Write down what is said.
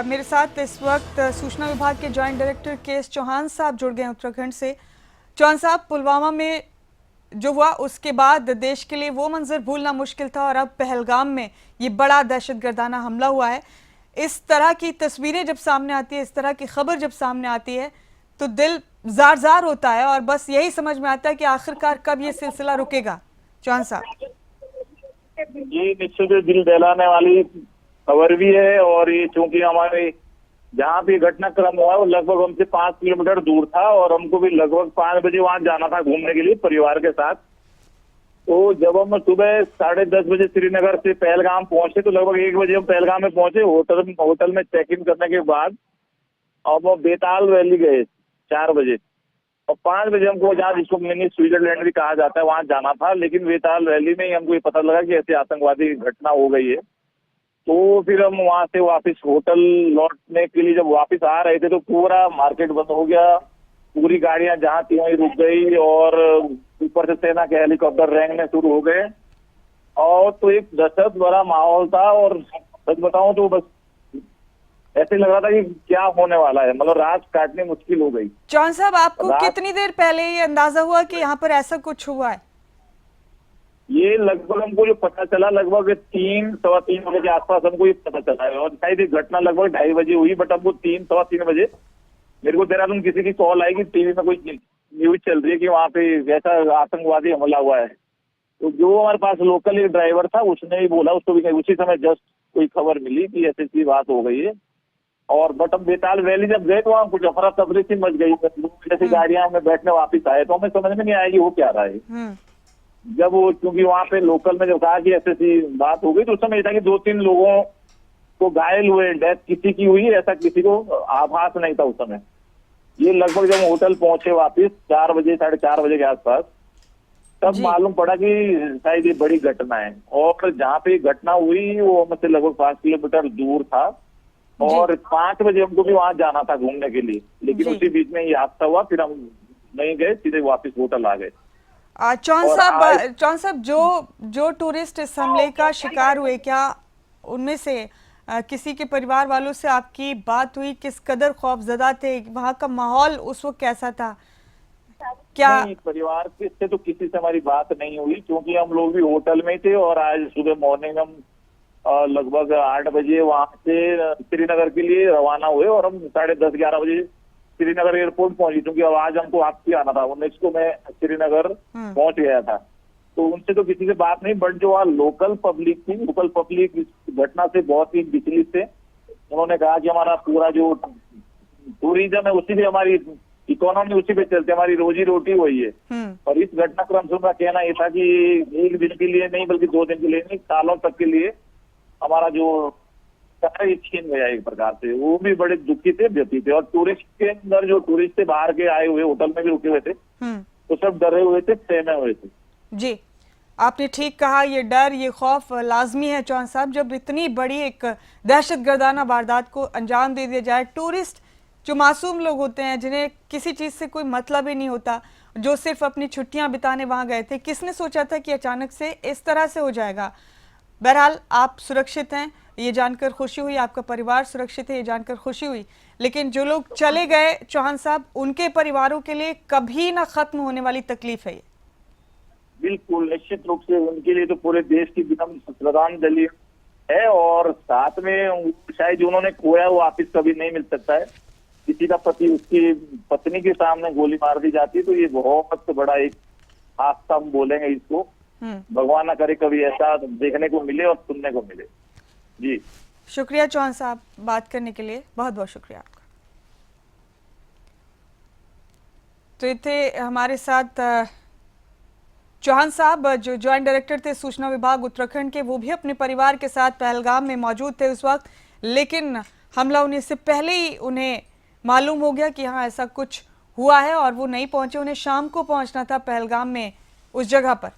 मेरे साथ इस वक्त सूचना विभाग के जॉइंट डायरेक्टर के चौहान साहब जुड़ गए हैं उत्तराखंड से। चौहान साहब, पुलवामा में जो हुआ उसके बाद देश के लिए वो मंजर भूलना मुश्किल था और अब पहलगाम में ये बड़ा दहशतगर्दाना हमला हुआ है। इस तरह की तस्वीरें जब सामने आती है, इस तरह की खबर जब सामने आती है तो दिल जार जार होता है और बस यही समझ में आता है कि आखिरकार कब ये सिलसिला रुकेगा। चौहान साहब ये निश्चित दिल दहलाने वाली खबर भी है और ये चूंकि हमारे जहाँ पे घटनाक्रम हुआ वो लगभग हमसे 5 किलोमीटर दूर था और हमको भी लगभग 5 बजे वहां जाना था घूमने के लिए परिवार के साथ। तो जब हम सुबह 10:30 बजे श्रीनगर से पहलगाम पहुंचे तो लगभग 1 बजे हम पहलगाम में पहुंचे। होटल में चेक इन करने के बाद अब वो बेताल वैली गए 4 बजे और 5 बजे हमको जहाँ जिसको मिनी स्विट्जरलैंड भी कहा जाता है वहां जाना था, लेकिन बेताल वैली में ही हमको ये पता लगा कि ऐसी आतंकवादी घटना हो गई है। तो फिर हम वहां से वापस होटल लौटने के लिए जब वापस आ रहे थे तो पूरा मार्केट बंद हो गया, पूरी गाड़ियां जहां थी वहीं रुक गई और ऊपर से सेना के हेलीकॉप्टर रेंगने शुरू हो गए और तो एक दहशत भरा माहौल था। और सच बताऊं तो बस ऐसे लग रहा था कि क्या होने वाला है, मतलब रात काटनी मुश्किल हो गई। चौहान साहब, आपको कितनी देर पहले ये अंदाजा हुआ कि यहाँ पर ऐसा कुछ हुआ है? ये लगभग हमको जो पता चला लगभग 3-3:15 बजे के आसपास हमको ये पता चला है और शायद ये घटना लगभग 2:30 बजे हुई, बट हमको 3-3:15 बजे मेरे को देहरादून किसी की कॉल आई कि टीवी में कोई न्यूज चल रही है कि वहाँ पे वैसा आतंकवादी हमला हुआ है। तो जो हमारे पास लोकल एक ड्राइवर था उसने ही बोला, उसको भी उसी समय जस्ट कोई खबर मिली कि ऐसी बात हो गई है। और बट हम बेताल वैली जब गए तो वहाँ कुछ अफरा तफरी सी मच गई, जैसी गाड़ियां में बैठने वापिस आए तो हमें समझ में नहीं आया कि वो क्या रहा है। जब वो क्योंकि वहां पे लोकल में जब कहा कि ऐसी बात हो गई तो उस समय था कि 2-3 लोगों को घायल हुए, डेथ किसी की हुई, ऐसा किसी को आभास नहीं था उस समय। ये लगभग जब होटल पहुंचे वापस 4 बजे 4:30 बजे के आसपास तब मालूम पड़ा कि शायद ये बड़ी घटना है। और जहाँ पे घटना हुई वो हमसे लगभग 5 किलोमीटर दूर था और 5 बजे हमको भी वहां जाना था घूमने के लिए, लेकिन उसी बीच में ये हादसा हुआ। फिर हम नहीं गए, सीधे वापस होटल आ गए। चौहान साहब, जो टूरिस्ट इस हमले का शिकार हुए, क्या उनमें से किसी के परिवार वालों से आपकी बात हुई? किस कदर खौफजदा थे? वहाँ का माहौल उस वक्त कैसा था? क्या नहीं, परिवार से तो किसी से हमारी बात नहीं हुई क्योंकि हम लोग भी होटल में थे और आज सुबह मॉर्निंग हम लगभग 8 बजे वहां से श्रीनगर के लिए रवाना हुए और हम 10:30-11 बजे श्रीनगर एयरपोर्ट पहुंची क्योंकि अब आज हमको वापसी आना था। 19 को मैं श्रीनगर पहुंच गया था। तो उनसे तो किसी से बात नहीं, बट जो वहाँ लोकल पब्लिक थी, लोकल पब्लिक इस घटना से बहुत ही विचलित थे। उन्होंने कहा कि हमारा पूरा जो टूरिज्म है उसी पे हमारी इकोनॉमी उसी पे चलती है, हमारी रोजी रोटी वही है। और इस घटनाक्रम से उनका कहना ये था कि 1 दिन के लिए नहीं बल्कि 2 दिन के लिए नहीं, सालों तक के लिए हमारा जो ये छीन गया एक प्रकार से। वो भी बड़े दुखी थे, व्यतीत थे। और टूरिस्ट के अंदर जो टूरिस्ट से बाहर के आए हुए होटल में भी रुके हुए थे तो सब डरे हुए थे, सहमे हुए थे। जी, आपने ठीक कहा, ये डर, ये खौफ लाजमी है चौहान साहब। जब इतनी बड़ी एक दहशतगर्दाना वारदात को अंजाम दे दिया जाए, टूरिस्ट जो मासूम लोग होते हैं जिन्हें किसी चीज़ से कोई मतलब ही नहीं होता, जो सिर्फ अपनी छुट्टियां बिताने वहां गए थे, किसने सोचा था कि अचानक से इस तरह से हो जाएगा। बहरहाल आप सुरक्षित हैं, ये जानकर खुशी हुई, आपका परिवार सुरक्षित है, ये जानकर खुशी हुई। लेकिन जो लोग चले गए चौहान साहब, उनके परिवारों के लिए कभी ना खत्म होने वाली तकलीफ है ये। बिल्कुल, निश्चित रूप से उनके लिए तो पूरे देश की विनम्र श्रद्धांजलि है और साथ में शायद उन्होंने खोया वो वापिस कभी नहीं मिल सकता है। किसी का पति उसकी पत्नी के सामने गोली मार दी जाती है तो ये बहुत बड़ा एक हादसा हम बोलेंगे इसको। भगवान ना करे कभी ऐसा देखने को मिले और सुनने को मिले। जी शुक्रिया चौहान साहब, बात करने के लिए बहुत बहुत शुक्रिया आपका। तो ये थे हमारे साथ चौहान साहब, जो ज्वाइंट डायरेक्टर थे सूचना विभाग उत्तराखंड के। वो भी अपने परिवार के साथ पहलगाम में मौजूद थे उस वक्त, लेकिन हमला होने से पहले ही उन्हें मालूम हो गया कि हाँ ऐसा कुछ हुआ है और वो नहीं पहुंचे। उन्हें शाम को पहुंचना था पहलगाम में उस जगह पर।